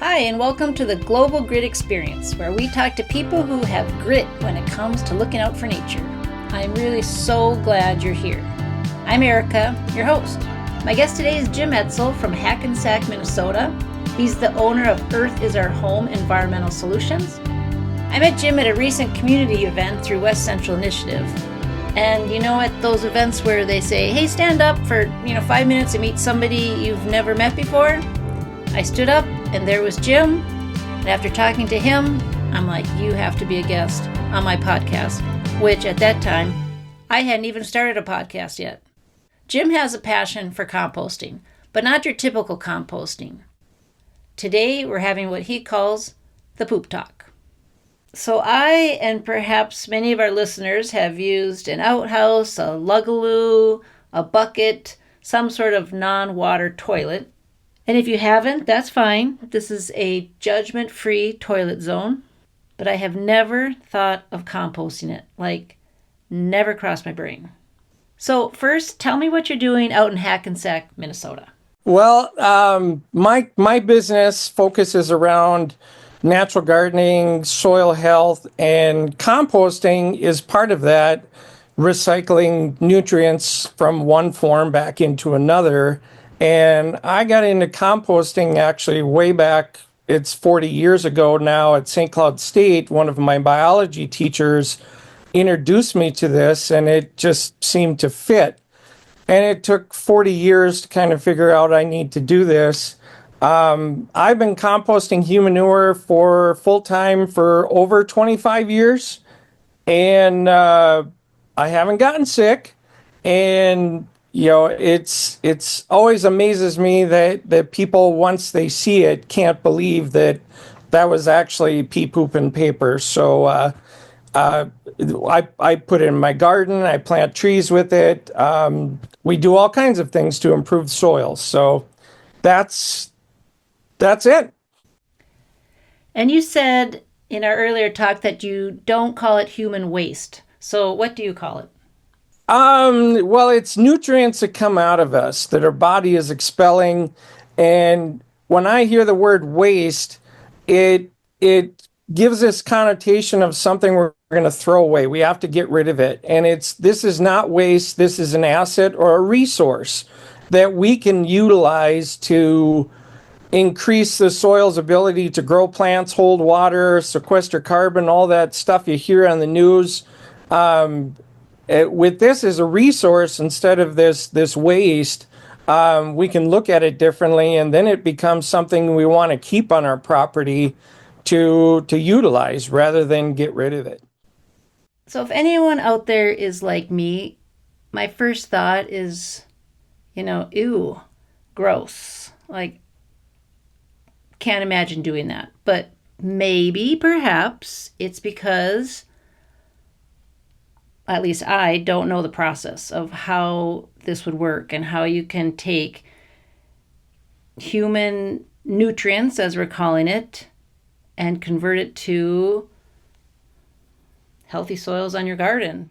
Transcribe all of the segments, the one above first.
Hi, and welcome to the Global Grit Experience, where we talk to people who have grit when it comes to looking out for nature. I'm really so glad you're here. I'm Erica, your host. My guest today is Jim Etzel from Hackensack, Minnesota. He's the owner of Earth is Our Home Environmental Solutions. I met Jim at a recent community event through West Central Initiative. And at those events where they say, hey, stand up for 5 minutes and meet somebody you've never met before, I stood up and there was Jim. And after talking to him, I'm like, you have to be a guest on my podcast, which at that time, I hadn't even started a podcast yet. Jim has a passion for composting, but not your typical composting. Today, we're having what he calls the poop talk. So I, and perhaps many of our listeners, have used an outhouse, a lugaloo, a bucket, some sort of non-water toilet. And if you haven't, that's fine. This is a judgment-free toilet zone. But I have never thought of composting it. Never crossed my brain. So first, tell me what you're doing out in Hackensack, Minnesota. Well, my business focuses around natural gardening, soil health, and composting is part of that, recycling nutrients from one form back into another. And I got into composting actually way back, it's 40 years ago now at St. Cloud State. One of my biology teachers introduced me to this and it just seemed to fit. And it took 40 years to kind of figure out I need to do this. I've been composting Humanure for full-time for over 25 years. And I haven't gotten sick. And it's always amazes me that people, once they see it, can't believe that was actually pee, poop, and paper. So I put it in my garden. I plant trees with it. We do all kinds of things to improve soil. So that's it. And you said in our earlier talk that you don't call it human waste. So what do you call it? Well, it's nutrients that come out of us that our body is expelling. And when I hear the word waste, it gives this connotation of something we're going to throw away. We have to get rid of it. And this is not waste. This is an asset or a resource that we can utilize to increase the soil's ability to grow plants, hold water, sequester carbon, all that stuff you hear on the news. With this as a resource instead of this waste, we can look at it differently, and then it becomes something we want to keep on our property to utilize rather than get rid of it. So if anyone out there is like me, my first thought is, ew, gross. Can't imagine doing that. But perhaps it's because at least I don't know the process of how this would work and how you can take human nutrients, as we're calling it, and convert it to healthy soils on your garden.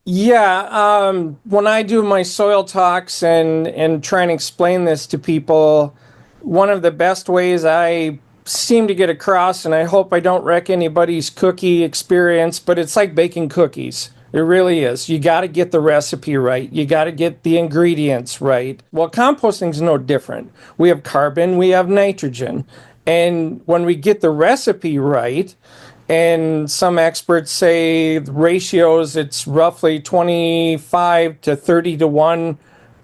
Yeah, when I do my soil talks and try and explain this to people, one of the best ways I seem to get across, and I hope I don't wreck anybody's cookie experience, but it's like baking cookies. It really is. You got to get the recipe right. You got to get the ingredients right. Well, composting is no different. We have carbon, we have nitrogen. And when we get the recipe right, and some experts say the ratios, it's roughly 25 to 30 to 1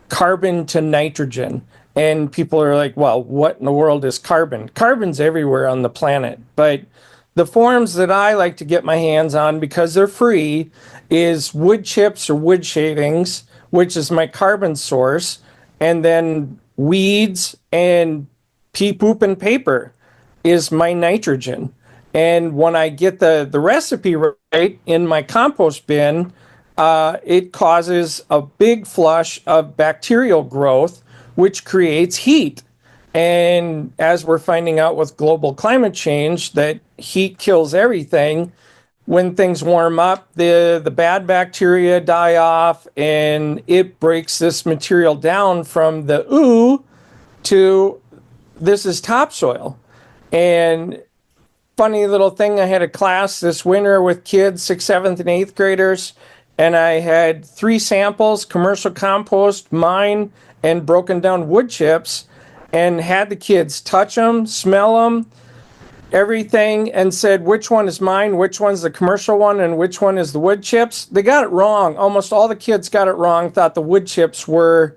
carbon to nitrogen. And people are like, well, what in the world is carbon? Carbon's everywhere on the planet. But the forms that I like to get my hands on, because they're free, is wood chips or wood shavings, which is my carbon source, and then weeds and pee, poop, and paper is my nitrogen. And when I get the recipe right in my compost bin, it causes a big flush of bacterial growth, which creates heat. And as we're finding out with global climate change, that heat kills everything. When things warm up, the bad bacteria die off, and it breaks this material down from the ooh to this is topsoil. And funny little thing, I had a class this winter with kids, 6th, 7th, and 8th graders, and I had 3 samples, commercial compost, mine, and broken down wood chips, and had the kids touch them, smell them, everything, and said which one is mine, which one's the commercial one, and which one is the wood chips. They got it wrong. Almost all the kids got it wrong, thought the wood chips were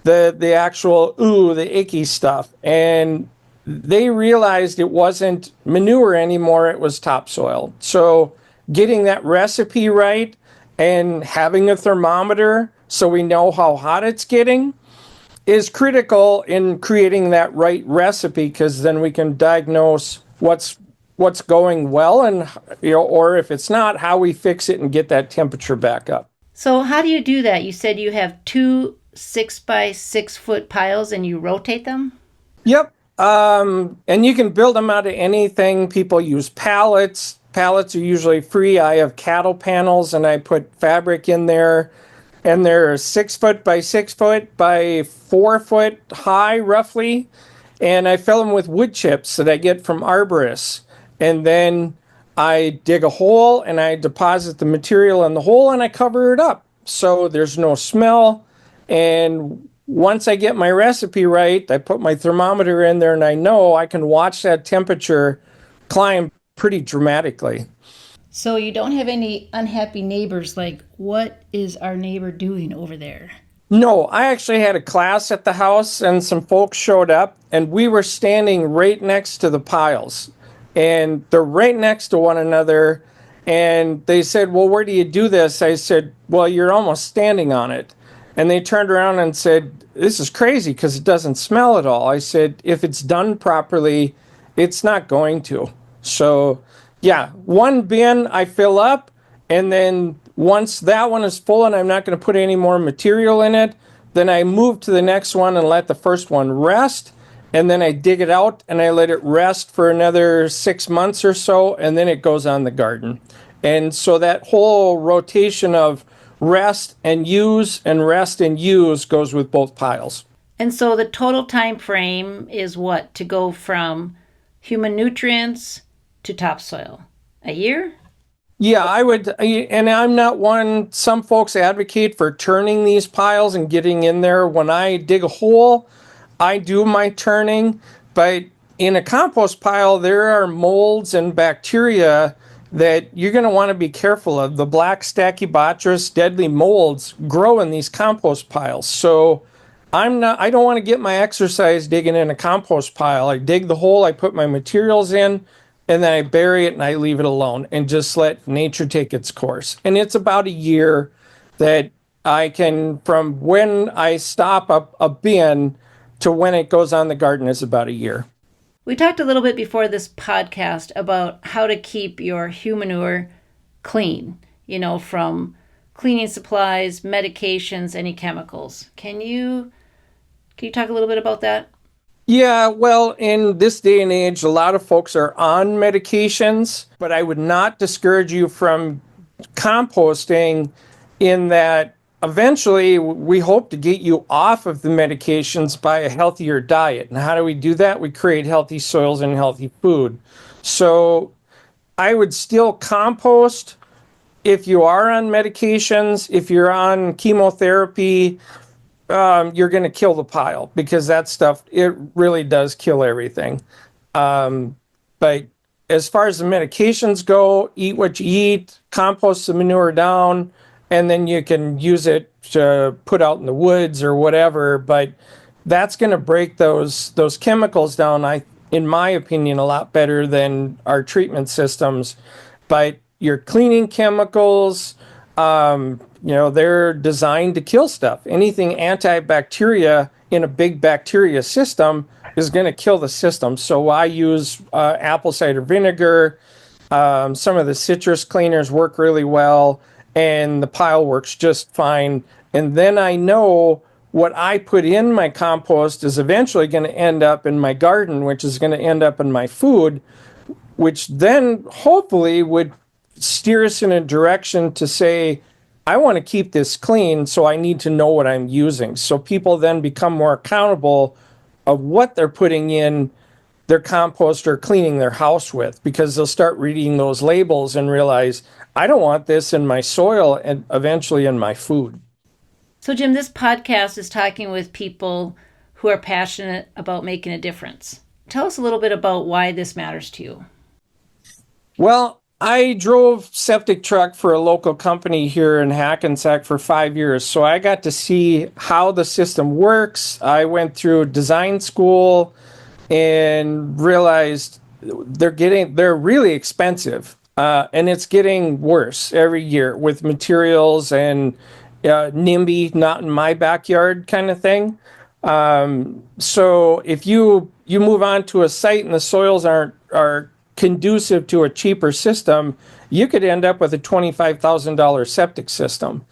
the actual the icky stuff. And they realized it wasn't manure anymore, it was topsoil. So getting that recipe right and having a thermometer so we know how hot it's getting is critical in creating that right recipe, because then we can diagnose what's going well, and or if it's not, how we fix it and get that temperature back up. So how do you do that? You said you have 2 6-by-6-foot piles and you rotate them? Yep. And you can build them out of anything. People use pallets. Pallets are usually free. I have cattle panels and I put fabric in there, and they're 6 foot by 6 foot by 4 foot high roughly. And I fill them with wood chips that I get from arborists. And then I dig a hole and I deposit the material in the hole and I cover it up so there's no smell. And once I get my recipe right, I put my thermometer in there and I know I can watch that temperature climb pretty dramatically. So you don't have any unhappy neighbors like, what is our neighbor doing over there? No, I actually had a class at the house and some folks showed up and we were standing right next to the piles. And they're right next to one another. And they said, well, where do you do this? I said, well, you're almost standing on it. And they turned around and said, this is crazy because it doesn't smell at all. I said, if it's done properly, it's not going to. So, yeah, one bin I fill up, and then once that one is full and I'm not going to put any more material in it, then I move to the next one and let the first one rest. And then I dig it out and I let it rest for another 6 months or so, and then it goes on the garden. And so that whole rotation of rest and use and rest and use goes with both piles. And so the total time frame is what, to go from human nutrients to topsoil? A year? Yeah, I would, and I'm not one, some folks advocate for turning these piles and getting in there. When I dig a hole, I do my turning, but in a compost pile, there are molds and bacteria that you're going to want to be careful of. The black Stachybotrys deadly molds grow in these compost piles. So I don't want to get my exercise digging in a compost pile. I dig the hole, I put my materials in, and then I bury it and I leave it alone and just let nature take its course. And it's about a year that I can, from when I stop a bin to when it goes on the garden, is about a year. We talked a little bit before this podcast about how to keep your Humanure clean, from cleaning supplies, medications, any chemicals. Can you talk a little bit about that? Yeah, well, in this day and age, a lot of folks are on medications, but I would not discourage you from composting, in that eventually we hope to get you off of the medications by a healthier diet. And how do we do that? We create healthy soils and healthy food. So I would still compost if you are on medications. If you're on chemotherapy, you're going to kill the pile, because that stuff, it really does kill everything. But as far as the medications go, eat what you eat, compost the manure down, and then you can use it to put out in the woods or whatever. But that's going to break those chemicals down, in my opinion, a lot better than our treatment systems. But your cleaning chemicals, they're designed to kill stuff. Anything antibacteria in a big bacteria system is going to kill the system. So I use apple cider vinegar. Some of the citrus cleaners work really well, and the pile works just fine. And then I know what I put in my compost is eventually going to end up in my garden, which is going to end up in my food, which then hopefully would steer us in a direction to say, I want to keep this clean, so I need to know what I'm using. So people then become more accountable of what they're putting in their compost or cleaning their house with, because they'll start reading those labels and realize, I don't want this in my soil and eventually in my food. So, Jim, this podcast is talking with people who are passionate about making a difference. Tell us a little bit about why this matters to you. Well, I drove septic truck for a local company here in Hackensack for 5 years. So I got to see how the system works. I went through design school and realized they're really expensive. And it's getting worse every year with materials and NIMBY, not in my backyard kind of thing. So if you move on to a site and the soils are conducive to a cheaper system, you could end up with a $25,000 septic system.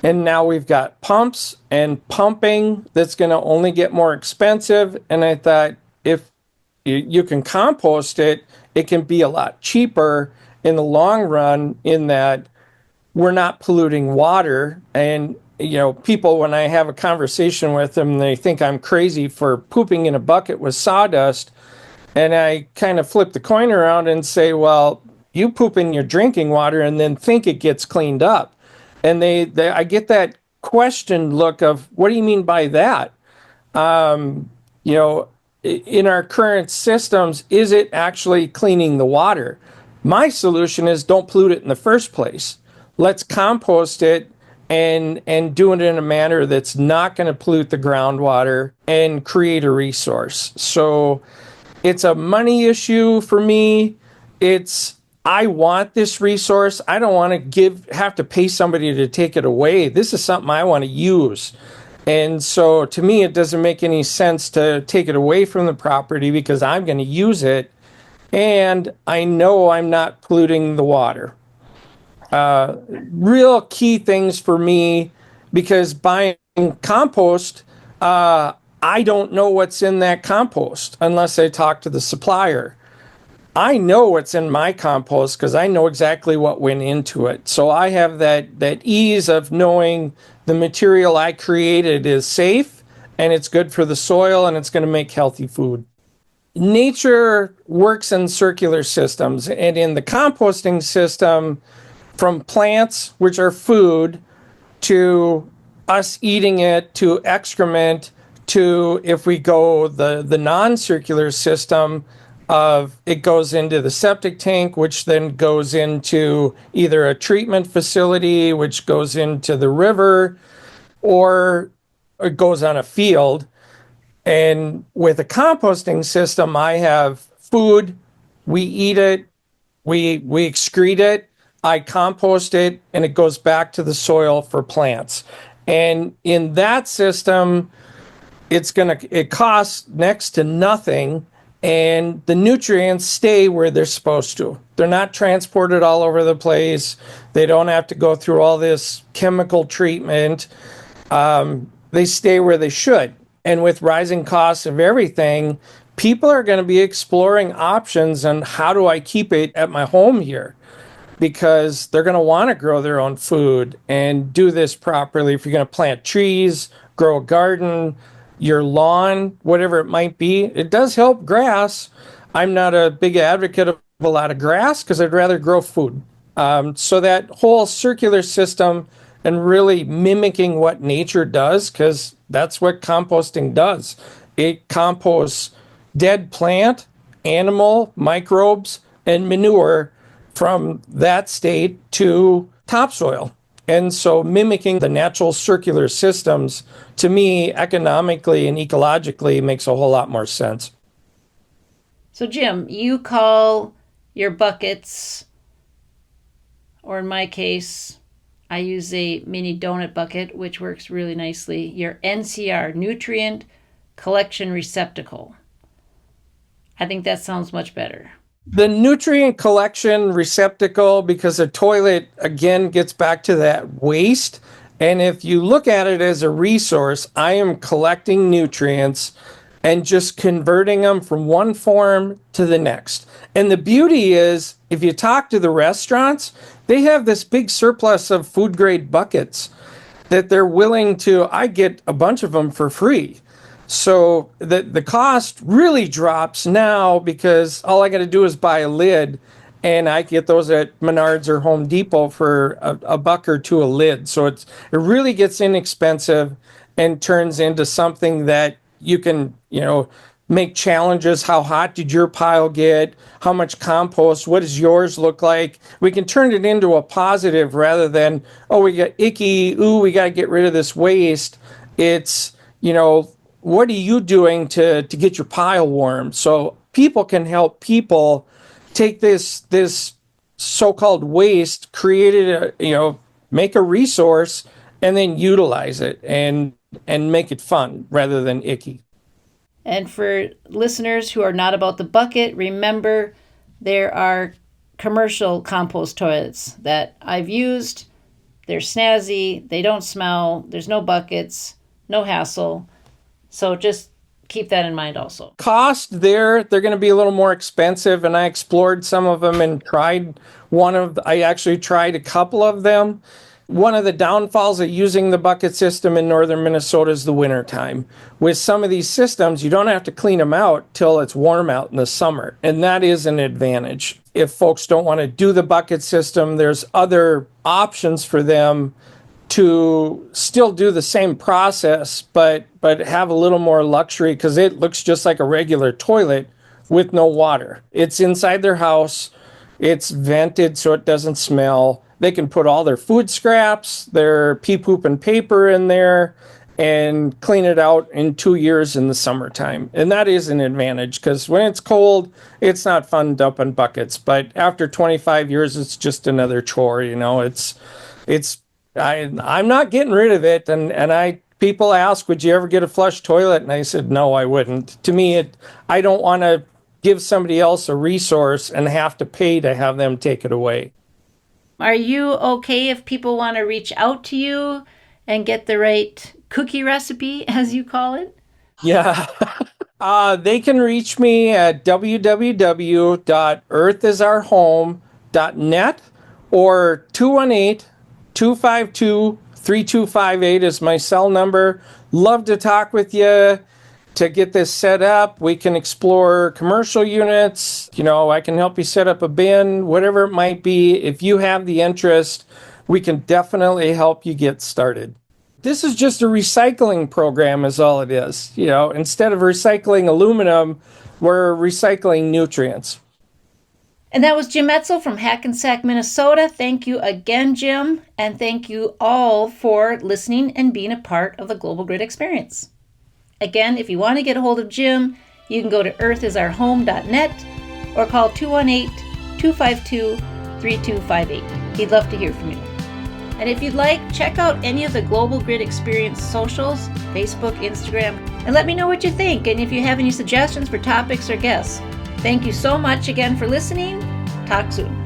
And now we've got pumps and pumping that's going to only get more expensive. And I thought, if you can compost it, it can be a lot cheaper in the long run, in that we're not polluting water. And people, when I have a conversation with them, they think I'm crazy for pooping in a bucket with sawdust. And I kind of flip the coin around and say, well, you poop in your drinking water and then think it gets cleaned up. And I get that questioned look of, what do you mean by that? In our current systems, is it actually cleaning the water? My solution is, don't pollute it in the first place. Let's compost it and do it in a manner that's not going to pollute the groundwater and create a resource. So it's a money issue for me. I want this resource. I don't want to have to pay somebody to take it away. This is something I want to use. And so to me, it doesn't make any sense to take it away from the property, because I'm going to use it and I know I'm not polluting the water. Real key things for me, because buying compost, I don't know what's in that compost unless I talk to the supplier. I know what's in my compost because I know exactly what went into it. So I have that ease of knowing the material I created is safe and it's good for the soil and it's going to make healthy food. Nature works in circular systems, and in the composting system, from plants, which are food, to us eating it, to excrement, to, if we go the non-circular system of, it goes into the septic tank, which then goes into either a treatment facility, which goes into the river, or it goes on a field. And with a composting system, I have food, we eat it, we excrete it, I compost it, and it goes back to the soil for plants. And in that system, it costs next to nothing, and the nutrients stay where they're supposed to. They're not transported all over the place. They don't have to go through all this chemical treatment. They stay where they should. And with rising costs of everything, people are going to be exploring options on, how do I keep it at my home here? Because they're going to want to grow their own food and do this properly. If you're going to plant trees, grow a garden, your lawn, whatever it might be, it does help grass. I'm not a big advocate of a lot of grass because I'd rather grow food. So that whole circular system and really mimicking what nature does, because that's what composting does. It composts dead plant, animal, microbes, and manure from that state to topsoil. And so mimicking the natural circular systems, to me, economically and ecologically, makes a whole lot more sense. So, Jim, you call your buckets, or in my case, I use a mini donut bucket, which works really nicely, your NCR, nutrient collection receptacle. I think that sounds much better. The nutrient collection receptacle, because a toilet, again, gets back to that waste. And if you look at it as a resource, I am collecting nutrients and just converting them from one form to the next. And the beauty is, if you talk to the restaurants, they have this big surplus of food grade buckets that they're willing to, I get a bunch of them for free. So the cost really drops now because all I got to do is buy a lid, and I get those at Menards or Home Depot for a buck or two a lid. So it really gets inexpensive and turns into something that you can, make challenges. How hot did your pile get? How much compost? What does yours look like? We can turn it into a positive rather than, oh, we got icky. Ooh, we got to get rid of this waste. It's, what are you doing to get your pile warm? So people can help people take this so-called waste, create it, make a resource, and then utilize it and make it fun rather than icky. And for listeners who are not about the bucket, remember there are commercial compost toilets that I've used. They're snazzy, they don't smell, there's no buckets, no hassle. So just keep that in mind also. Cost they're going to be a little more expensive, and I explored some of them and I actually tried a couple of them. One of the downfalls of using the bucket system in northern Minnesota is the winter time. With some of these systems, you don't have to clean them out till it's warm out in the summer, and that is an advantage. If folks don't want to do the bucket system, there's other options for them to still do the same process, but have a little more luxury because it looks just like a regular toilet with no water. It's inside their house. It's vented so it doesn't smell. They can put all their food scraps, their pee poop and paper in there and clean it out in 2 years in the summertime. And that is an advantage because when it's cold, it's not fun dumping buckets. But after 25 years, it's just another chore. I'm not getting rid of it. And people ask, would you ever get a flush toilet? And I said, no, I wouldn't. To me, I don't want to give somebody else a resource and have to pay to have them take it away. Are you okay if people want to reach out to you and get the right cookie recipe, as you call it? Yeah. They can reach me at www.earthisourhome.net or 218-252-3258 is my cell number. Love to talk with you to get this set up. We can explore commercial units. I can help you set up a bin, whatever it might be. If you have the interest, we can definitely help you get started. This is just a recycling program is all it is. Instead of recycling aluminum, we're recycling nutrients. And that was Jim Etzel from Hackensack, Minnesota. Thank you again, Jim. And thank you all for listening and being a part of the Global Grid Experience. Again, if you want to get a hold of Jim, you can go to earthisourhome.net or call 218-252-3258. He'd love to hear from you. And if you'd like, check out any of the Global Grid Experience socials, Facebook, Instagram, and let me know what you think and if you have any suggestions for topics or guests. Thank you so much again for listening. Talk soon.